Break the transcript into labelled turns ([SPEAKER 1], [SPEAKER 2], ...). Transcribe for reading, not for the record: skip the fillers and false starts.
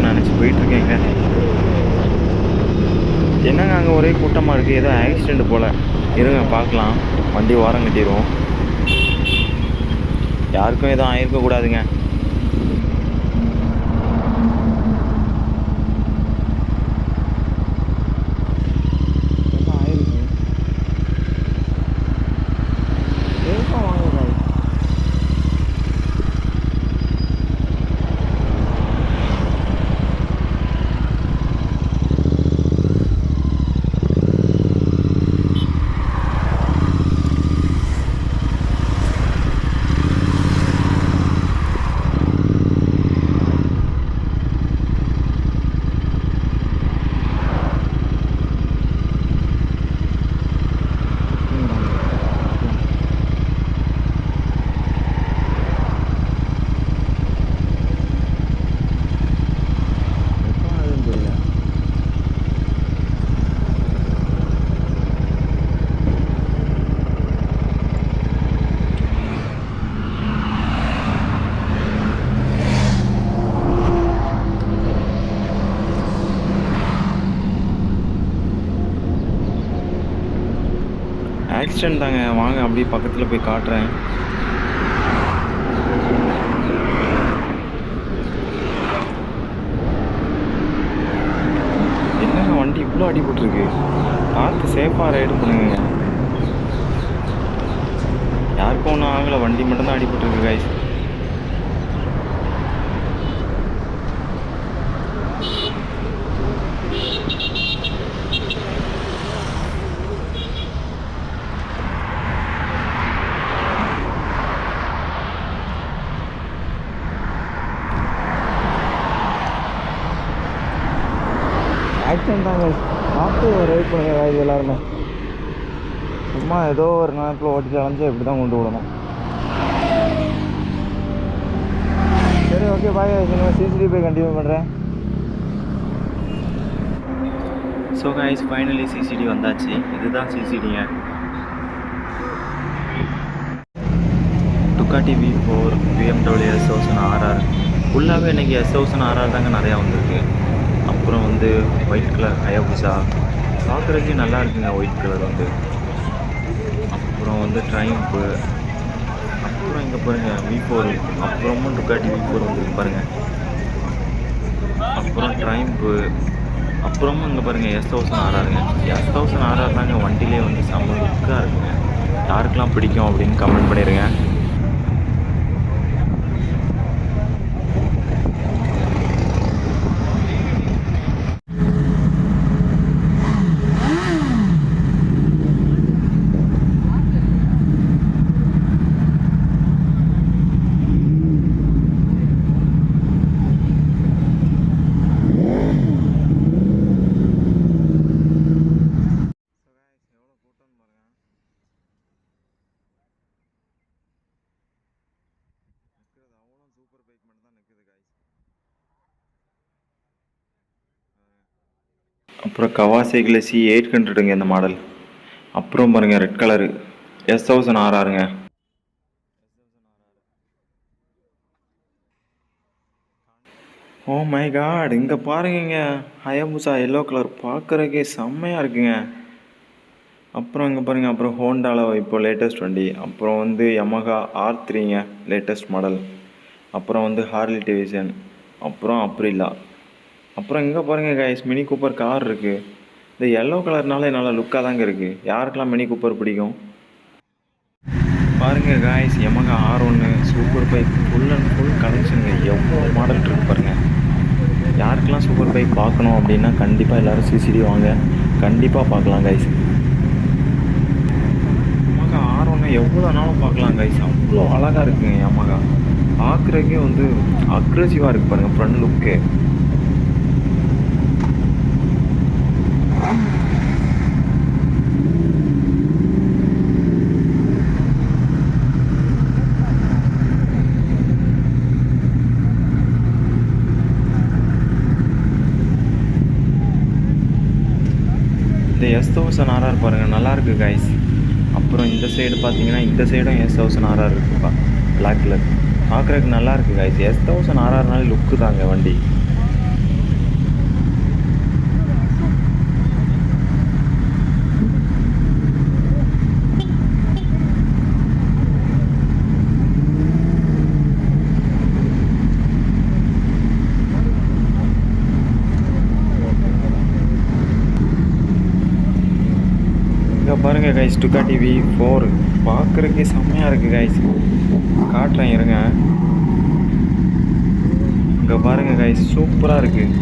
[SPEAKER 1] தான் நினச்சி போயிட்டுருக்கேங்க. என்னங்க அங்கே ஒரே கூட்டமாக இருக்குது, ஏதோ ஆக்சிடெண்ட் போல். இருங்க பார்க்கலாம், வண்டி ஓரம் கட்டிடுவோம். யாருக்கும் எதுவும் ஆயிருக்கக்கூடாதுங்க. ஆக்சிடென்ட் தாங்க, வாங்க அப்படியே பக்கத்தில் போய் காட்டுறேன். என்னங்க வண்டி இவ்வளோ அடிபட்டுருக்கு, பார்த்து சேஃபாக ரைடு பண்ணுங்க. யாருக்கும் ஒன்றும் ஆகலை, வண்டி மட்டும்தான் அடிபட்டுருக்கு கைஸ். ஆக்சிடென்ட் தாங்க, பார்த்து ரைட் பண்ணுங்க கைஸ் எல்லாருமே. சும்மா ஏதோ ஒரு நேரத்தில் ஓட்டி அலைஞ்சா இப்படி தான் கொண்டு விடணும். சரி ஓகே பாய், நீங்கள் சிசிடிவி கண்டினியூ பண்ணுறேன். ஸோ கைஸ் ஃபைனலி சிசிடி வந்தாச்சு. இதுதான் சிசிடிங்க, டுக்காட்டி V4 BMW S1000RR. ஃபுல்லாகவே இன்றைக்கி S1000RR தாங்க நிறையா வந்திருக்கு. அப்புறம் வந்து ஒயிட் கலர் ஹயாபுசா பார்க்குறதுக்கே நல்லா இருக்குங்க, ஒயிட் கலர் வந்து. அப்புறம் வந்து ட்ரைம்ப்பு, அப்புறம் இங்கே பாருங்கள் V4, அப்புறமும் டுக்காட்டி V4 வந்துருக்கு பாருங்கள். அப்புறம் ட்ரைம்ப்பு, அப்புறமும் இங்கே பாருங்கள் S1000RRங்க. S1000RR தாங்க வண்டியிலே வந்து செம்ம லுக்காக இருக்குங்க. யாருக்கெல்லாம் பிடிக்கும் அப்படின்னு கமெண்ட் பண்ணிடுங்க. சூப்பர் பைக் மட்டும் தான் நிற்குது கைஸ். அப்புறம் கவாசாகி C800ங்க இந்த மாடல். அப்புறம் பாருங்கள் ரெட் கலரு S1000RRங்க. ஓ மை காட், இங்கே பாருங்க ஹயாபுசா எல்லோ கலர் பார்க்குறக்கே செம்மையாக இருக்குங்க. அப்புறம் இங்கே பாருங்கள், அப்புறம் ஹோண்டாவில் இப்போ லேட்டஸ்ட் வண்டி. அப்புறம் வந்து யமஹா R3ங்க லேட்டஸ்ட் மாடல். அப்புறம் வந்து ஹார்லி டேவிட்சன், அப்புறம் அப்ரில்லா. அப்புறம் இங்கே பாருங்கள் கைஸ் மினி கூப்பர் கார் இருக்குது. இந்த எல்லோ கலர்னால நல்லா லுக்காக தாங்க இருக்குது. யாருக்கெல்லாம் மினி கூப்பர் பிடிக்கும் பாருங்கள் guys. Yamaha R1 super bike full and full கலெக்ஷனுங்க. எவ்வளோ மாடல் இருக்குது பாருங்கள். யாருக்கெல்லாம் சூப்பர் பைக் பார்க்கணும் அப்படின்னா கண்டிப்பாக எல்லோரும் சிசிடி வாங்க, கண்டிப்பாக பார்க்கலாம் கைஸ். யமஹா R1 எவ்வளோ நாளும் பார்க்கலாம் கைஸ், அவ்வளோ அழகாக இருக்குங்க. யமஹா பார்க்குறக்கே வந்து அக்ரெசிவாக இருக்குது பாருங்கள் ஃப்ரண்ட் லுக்கு. இந்த S1000RR பாருங்கள் நல்லாயிருக்கு கைஸ். அப்புறம் இந்த சைடு பார்த்தீங்கன்னா இந்த சைடும் S1000RR இருக்குப்பா, பிளாக் கலர் பார்க்குறதுக்கு நல்லாயிருக்கு கைஸ். S1000RRனாலே லுக்கு தாங்க வண்டி. பாருங்கள் கைஸ், டுக்காட்டி V4 பார்க்குறக்கே செம்மையாக இருக்குது கைஸ். காட்டுறேன் இருங்க. இங்கே பாருங்கள் கைஸ், சூப்பராக இருக்குது.